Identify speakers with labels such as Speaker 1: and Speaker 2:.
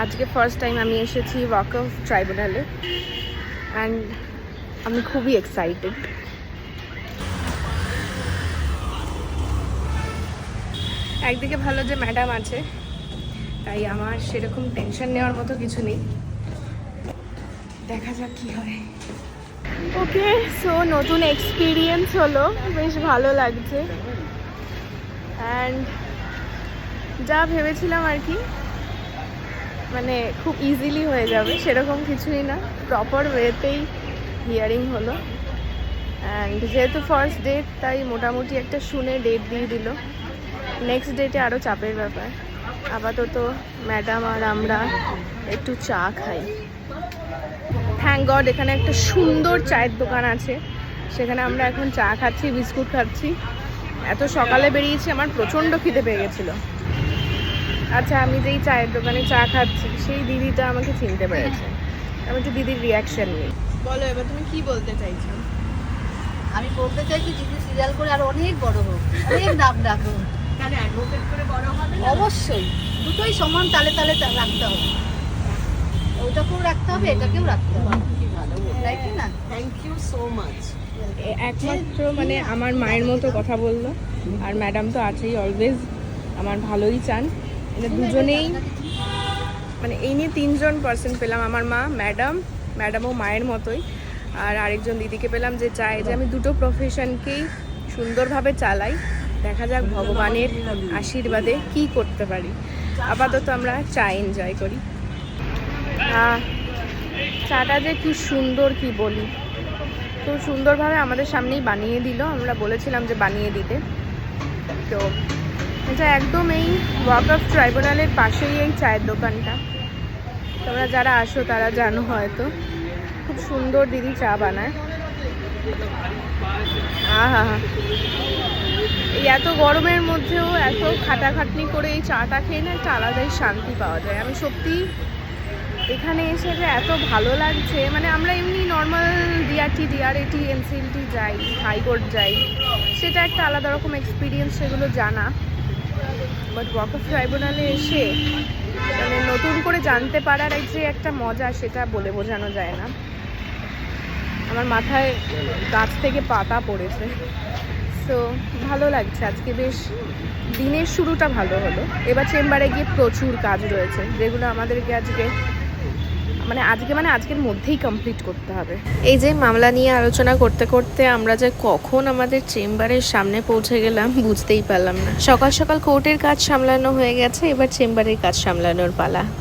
Speaker 1: আজকে first time আমি এসেছি ওয়াকফ ট্রাইব্যুনালে অ্যান্ড আমি খুবই এক্সাইটেড। একদিকে ভালো যে ম্যাডাম আছে, তাই আমার সেরকম টেনশন নেওয়ার মতো কিছু নেই। দেখা যাক কি হয়। ওকে, সো নতুন এক্সপিরিয়েন্স হলো, বেশ ভালো লাগছে। অ্যান্ড যা ভেবেছিলাম আর কি, মানে খুব ইজিলি হয়ে যাবে সেরকম কিছুই না, প্রপার ওয়েতেই হিয়ারিং হলো। অ্যান্ড যেহেতু ফার্স্ট ডেট, তাই মোটামুটি একটা শুনে ডেট দিয়ে দিল। নেক্সট ডেটে আরও চাপের ব্যাপার। আপাতত ম্যাডাম আর আমরা একটু চা খাই। থ্যাংক গড এখানে একটা সুন্দর চায়ের দোকান আছে, সেখানে আমরা এখন চা খাচ্ছি, বিস্কুট খাচ্ছি। এত সকালে বেরিয়েছি, আমার প্রচণ্ড খিদে পেয়ে গেছিলো। আচ্ছা, আমি যেই চায়ের দোকানে চা খাচ্ছি সেই দিদিটা আমাকে চিনতে পেরেছে। আমি একটু দিদির রিয়াকশন নিই। বলো এবার তুমি কি বলতে চাইছো?
Speaker 2: আমি বলতে চাইছি দিদি সিরিয়াল করে আর অনেক বড় হোক, অনেক নাম ডাকুন।
Speaker 1: অ্যাডভোকেট করে বড় হবে?
Speaker 2: অবশ্যই, দুটোই সমান তালে তালে রাখতে হবে। ওটাকেও রাখতে হবে, এটাকেও রাখতে হবে। তাই কি না?
Speaker 1: Thank you so much. একমাত্র মানে আমার মায়ের মতো কথা বললো, আর ম্যাডাম তো আছেই, অলওয়েজ আমার ভালোই চান। মানে দুজনেই, মানে এই নিয়ে তিনজন পার্সন পেলাম, আমার মা, ম্যাডামও মায়ের মতোই, আর আরেকজন দিদিকে পেলাম যে চায় যে আমি দুটো প্রফেশনকেই সুন্দরভাবে চালাই। দেখা যাক ভগবানের আশীর্বাদে কি করতে পারি। আপাতত আমরা চা এনজয় করি। চাটা যে কি সুন্দর কি বলি, তো সুন্দরভাবে আমাদের সামনেই বানিয়ে দিল। আমরা বলেছিলাম যে বানিয়ে দিতে। তো এটা একদম এই ওয়াকফ ট্রাইব্যুনালের পাশেই এই চায়ের দোকানটা। তোমরা যারা আসো তারা জানো হয়তো, খুব সুন্দর দিদি চা বানায়। এই এত গরমের মধ্যেও এত খাটাখাটনি করে এই চাটা খেয়ে না একটা আলাদাই শান্তি পাওয়া যায়। আমি সত্যি এখানে এসে যে এত ভালো লাগছে, মানে আমরা এমনি নর্মাল ডিআরটি, ডিআরএটি, এনসিএলটি যাই, হাইকোর্ট যাই, সেটা একটা আলাদা রকম এক্সপিরিয়েন্স, সেগুলো জানা। বাট ওয়াকফ ট্রাইব্যুনালে এসে মানে নতুন করে জানতে পারার যে একটা মজা, সেটা বলে বোঝানো যায় না। আমার মাথায় গাছ থেকে পাতা পড়েছে, তো ভালো লাগছে। আজকে বেশ দিনের শুরুটা ভালো হলো। এবার চেম্বারে গিয়ে প্রচুর কাজ রয়েছে, যেগুলো আমাদেরকে আজকের মধ্যেই কমপ্লিট করতে হবে। এই যে মামলা নিয়ে আলোচনা করতে করতে আমরা যে কখন আমাদের চেম্বারের সামনে পৌঁছে গেলাম বুঝতেই পারলাম না। সকাল সকাল কোর্টের কাজ সামলানো হয়ে গেছে, এবার চেম্বারের কাজ সামলানোর পালা।